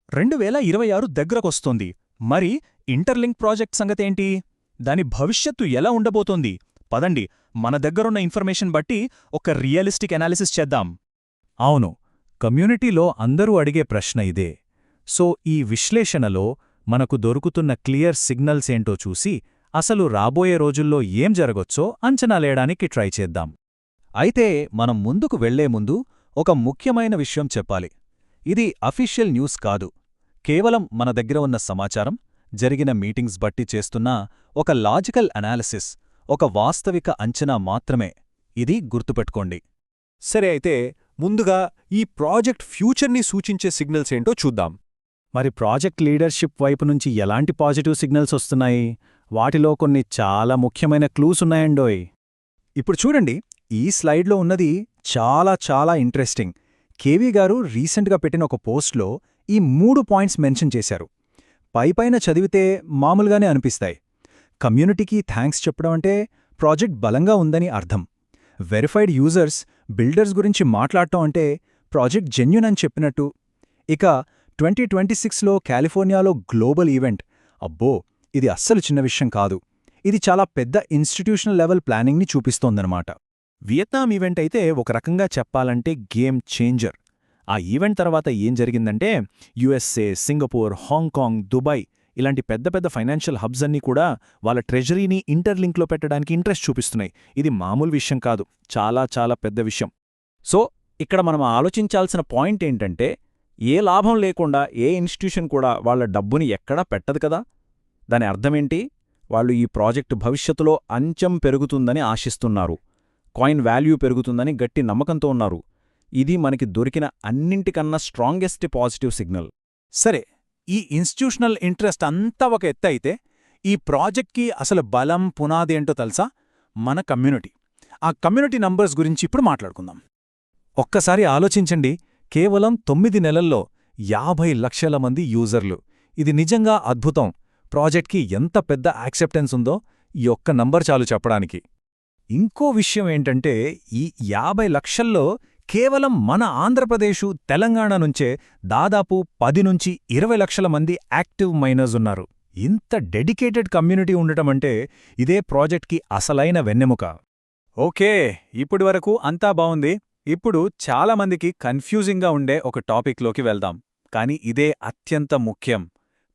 2026 దగ్గరకొస్తోంది. మరి interlink project సంగతేంటి? దాని భవిష్యత్తు ఎలా ఉండబోతోంది? పదండి, మన దగ్గరున్న ఇన్ఫర్మేషన్ బట్టి ఒక రియలిస్టిక్ అనాలిసిస్ చేద్దాం. అవును, కమ్యూనిటీలో అందరూ అడిగే ప్రశ్న ఇదే. సో ఈ విశ్లేషణలో మనకు దొరుకుతున్న క్లియర్ సిగ్నల్స్ ఏంటో చూసి అసలు రాబోయే రోజుల్లో ఏం జరగొచ్చో అంచనాలేయడానికి ట్రై చేద్దాం. అయితే మనం ముందుకు వెళ్లే ముందు ఒక ముఖ్యమైన విషయం చెప్పాలి. ఇది అఫీషియల్ న్యూస్ కాదు, కేవలం మన దగ్గర ఉన్న సమాచారం, జరిగిన మీటింగ్స్ బట్టి చేస్తున్న ఒక లాజికల్ అనాలిసిస్, ఒక వాస్తవిక అంచనా మాత్రమే. ఇది గుర్తుపెట్టుకోండి. సరే, అయితే ముందుగా ఈ ప్రాజెక్ట్ ఫ్యూచర్ని సూచించే సిగ్నల్స్ ఏంటో చూద్దాం. మరి ప్రాజెక్ట్ లీడర్షిప్ వైపు నుంచి ఎలాంటి పాజిటివ్ సిగ్నల్స్ వస్తున్నాయి? వాటిలో కొన్ని చాలా ముఖ్యమైన క్లూస్ ఉన్నాయండోయ్. ఇప్పుడు చూడండి, ఈ స్లైడ్లో ఉన్నది చాలా చాలా ఇంట్రెస్టింగ్. కేవీ గారు రీసెంట్గా పెట్టిన ఒక పోస్ట్లో ఈ 3 పాయింట్స్ మెన్షన్ చేశారు. పైపైన చదివితే మామూలుగానే అనిపిస్తాయి. కమ్యూనిటీకి థ్యాంక్స్ చెప్పడం అంటే ప్రాజెక్ట్ బలంగా ఉందని అర్థం. వెరిఫైడ్ యూజర్స్, బిల్డర్స్ గురించి మాట్లాడటం అంటే ప్రాజెక్ట్ జెన్యూన్ అని చెప్పినట్టు. ఇక 2026లో కాలిఫోర్నియాలో గ్లోబల్ ఈవెంట్, అబ్బో, ఇది అస్సలు చిన్న విషయం కాదు. ఇది చాలా పెద్ద ఇన్స్టిట్యూషనల్ లెవెల్ ప్లానింగ్ని చూపిస్తోందనమాట. వియత్నాం ఈవెంట్ అయితే ఒక రకంగా చెప్పాలంటే గేమ్ చేంజర్. ఆ ఈవెంట్ తర్వాత ఏం జరిగిందంటే యుఎస్ఏ, సింగపూర్, హాంకాంగ్, దుబాయ్ ఇలాంటి పెద్ద పెద్ద ఫైనాన్షియల్ హబ్స్ అన్నీ కూడా వాళ్ళ ట్రెజరీని ఇంటర్లింక్లో పెట్టడానికి ఇంట్రెస్ట్ చూపిస్తున్నాయి. ఇది మామూలు విషయం కాదు, చాలా చాలా పెద్ద విషయం. సో ఇక్కడ మనం ఆలోచించాల్సిన పాయింట్ ఏంటంటే, ఏ లాభం లేకుండా ఏ ఇన్స్టిట్యూషన్ కూడా వాళ్ల డబ్బుని ఎక్కడా పెట్టదు కదా. దాని అర్థమేంటి? వాళ్ళు ఈ ప్రాజెక్టు భవిష్యత్తులో అంచెం పెరుగుతుందని ఆశిస్తున్నారు, కాయిన్ వాల్యూ పెరుగుతుందని గట్టి నమ్మకంతో ఉన్నారు. ఇది మనకి దొరికిన అన్నింటికన్నా స్ట్రాంగెస్ట్ పాజిటివ్ సిగ్నల్. సరే, ఈ ఇన్స్టిట్యూషనల్ ఇంట్రెస్ట్ అంతా ఒక ఎత్తయితే ఈ ప్రాజెక్ట్కి అసలు బలం, పునాది ఏంటో తెలుసా? మన కమ్యూనిటీ. ఆ కమ్యూనిటీ నంబర్స్ గురించి ఇప్పుడు మాట్లాడుకుందాం. ఒక్కసారి ఆలోచించండి, కేవలం 9 నెలల్లో 50 లక్షల మంది యూజర్లు. ఇది నిజంగా అద్భుతం. ప్రాజెక్ట్కి ఎంత పెద్ద యాక్సెప్టెన్స్ ఉందో ఈ ఒక్క నంబర్ చాలు చెప్పడానికి. ఇంకో విషయం ఏంటంటే, ఈ 50 లక్షల్లో కేవలం మన ఆంధ్రప్రదేశు, తెలంగాణ నుంచే దాదాపు 10 నుంచి 20 లక్షల మంది యాక్టివ్ మైనర్స్ ఉన్నారు. ఇంత డెడికేటెడ్ కమ్యూనిటీ ఉండటమంటే ఇదే ప్రాజెక్ట్కి అసలైన వెన్నెముక. ఓకే, ఇప్పటివరకు అంతా బావుంది. ఇప్పుడు చాలామందికి కన్ఫ్యూజింగ్గా ఉండే ఒక టాపిక్లోకి వెళ్దాం. కానీ ఇదే అత్యంత ముఖ్యం.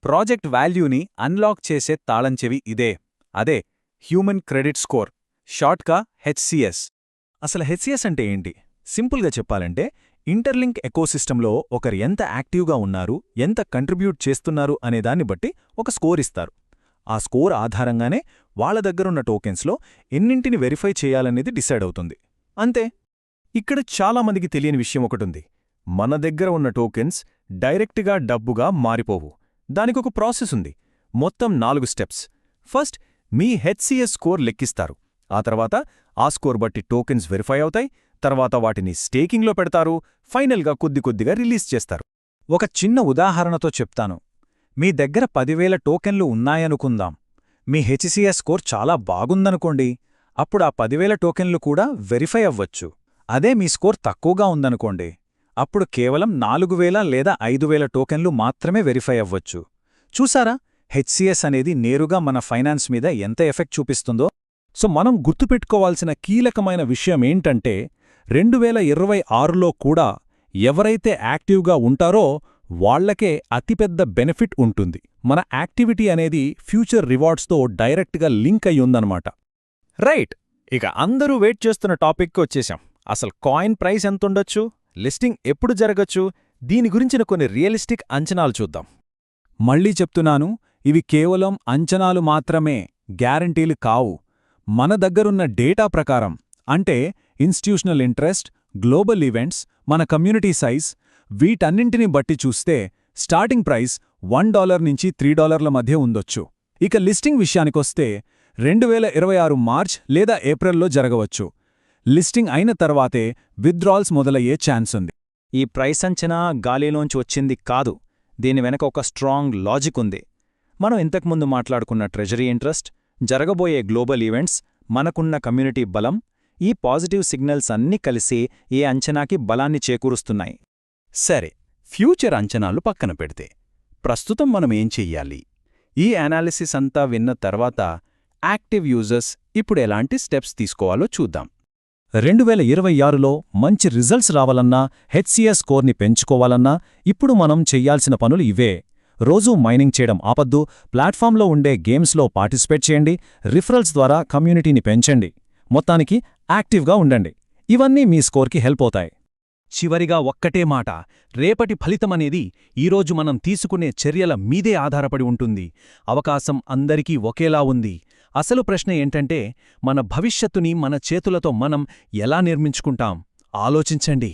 ప్రాజెక్ట్ వాల్యూని అన్లాక్ చేసే తాళంచెవి ఇదే. అదే హ్యూమన్ క్రెడిట్ స్కోర్, షార్ట్గా హెచ్సిఎస్. అసలు హెచ్సిఎస్ అంటే ఏంటి? సింపుల్గా చెప్పాలంటే, ఇంటర్లింక్ ఎకోసిస్టంలో ఒకరు ఎంత యాక్టివ్గా ఉన్నారు, ఎంత కంట్రిబ్యూట్ చేస్తున్నారు అనేదాన్ని బట్టి ఒక స్కోర్ ఇస్తారు. ఆ స్కోర్ ఆధారంగానే వాళ్ల దగ్గరున్న టోకెన్స్లో ఎన్నింటిని వెరిఫై చేయాలనేది డిసైడ్ అవుతుంది. అంతే. ఇక్కడ చాలామందికి తెలియని విషయం ఒకటుంది. మన దగ్గర ఉన్న టోకెన్స్ డైరెక్ట్గా డబ్బుగా మారిపోవు. దానికొక ప్రాసెస్ ఉంది. మొత్తం 4 స్టెప్స్. ఫస్ట్, మీ హెచ్సిఎస్ స్కోర్ లెక్కిస్తారు. ఆ తర్వాత ఆ స్కోర్ బట్టి టోకెన్స్ వెరిఫై అవుతాయి. తర్వాత వాటిని స్టేకింగ్లో పెడతారు. ఫైనల్గా కొద్దిగా రిలీజ్ చేస్తారు. ఒక చిన్న ఉదాహరణతో చెప్తాను. మీ దగ్గర 10,000 టోకెన్లు ఉన్నాయనుకుందాం. మీ హెచ్సిఎస్ స్కోర్ చాలా బాగుందనుకోండి. అప్పుడు ఆ 10,000 టోకెన్లు కూడా వెరిఫై అవ్వచ్చు. అదే మీ స్కోర్ తక్కువగా ఉందనుకోండి, అప్పుడు కేవలం 4,000 లేదా 5,000 టోకెన్లు మాత్రమే వెరిఫై అవ్వచ్చు. చూసారా, హెచ్సిఎస్ అనేది నేరుగా మన ఫైనాన్స్ మీద ఎంత ఎఫెక్ట్ చూపిస్తుందో. సో మనం గుర్తుపెట్టుకోవాల్సిన కీలకమైన విషయమేంటంటే, 2026లో కూడా ఎవరైతే యాక్టివ్గా ఉంటారో వాళ్లకే అతిపెద్ద బెనిఫిట్ ఉంటుంది. మన యాక్టివిటీ అనేది ఫ్యూచర్ రివార్డ్స్తో డైరెక్ట్గా లింక్ అయ్యుందనమాట. రైట్, ఇక అందరూ వెయిట్ చేస్తున్న టాపిక్కి వచ్చేశాం. అసలు కాయిన్ ప్రైస్ ఎంతుండొచ్చు, లిస్టింగ్ ఎప్పుడు జరగచ్చు, దీని గురించిన కొన్ని రియలిస్టిక్ అంచనాలు చూద్దాం. మళ్లీ చెప్తున్నాను, ఇవి కేవలం అంచనాలు మాత్రమే, గ్యారంటీలు కావు. మన దగ్గరున్న డేటా ప్రకారం, అంటే ఇన్స్టిట్యూషనల్ ఇంట్రెస్ట్, గ్లోబల్ ఈవెంట్స్, మన కమ్యూనిటీ సైజ్, వీటన్నింటిని బట్టి చూస్తే స్టార్టింగ్ ప్రైస్ $1 నుంచి $3 మధ్య ఉండొచ్చు. ఇక లిస్టింగ్ విషయానికొస్తే 2026 మార్చ్ లేదా ఏప్రిల్లో జరగవచ్చు. లిస్టింగ్ అయిన తర్వాతే విత్డ్రాల్స్ మొదలయ్యే ఛాన్స్ ఉంది. ఈ ప్రైస్ అంచనా గాలిలోంచి వచ్చింది కాదు, దీని వెనక ఒక స్ట్రాంగ్ లాజిక్ ఉంది. మనం ఇంతకుముందు మాట్లాడుకున్న ట్రెజరీ ఇంట్రెస్ట్, జరగబోయే గ్లోబల్ ఈవెంట్స్, మనకున్న కమ్యూనిటీ బలం, ఈ పాజిటివ్ సిగ్నల్స్ అన్నీ కలిసి ఈ అంచనాకి బలాన్ని చేకూరుస్తున్నాయి. సరే, ఫ్యూచర్ అంచనాలు పక్కన పెడితే ప్రస్తుతం మనమేం చెయ్యాలి? ఈ అనాలిసిస్ అంతా విన్న తర్వాత యాక్టివ్ యూజర్స్ ఇప్పుడు ఎలాంటి స్టెప్స్ తీసుకోవాలో చూద్దాం. 2026లో మంచి రిజల్ట్స్ రావాలన్నా, హెచ్సిఎస్ స్కోర్ని పెంచుకోవాలన్నా ఇప్పుడు మనం చెయ్యాల్సిన పనులు ఇవే. రోజూ మైనింగ్ చేయడం ఆపద్దు, ప్లాట్ఫామ్లో ఉండే గేమ్స్లో పార్టిసిపేట్ చేయండి, రిఫరల్స్ ద్వారా కమ్యూనిటీని పెంచండి, మొత్తానికి యాక్టివ్గా ఉండండి. ఇవన్నీ మీ స్కోర్కి హెల్ప్ అవుతాయి. చివరిగా ఒక్కటే మాట, రేపటి ఫలితమనేది ఈరోజు మనం తీసుకునే చర్యల మీదే ఆధారపడి ఉంటుంది. అవకాశం అందరికీ ఒకేలా ఉంది. అసలు ప్రశ్న ఏంటంటే, మన భవిష్యత్తుని మన చేతులతో మనం ఎలా నిర్మించుకుంటాం? ఆలోచించండి.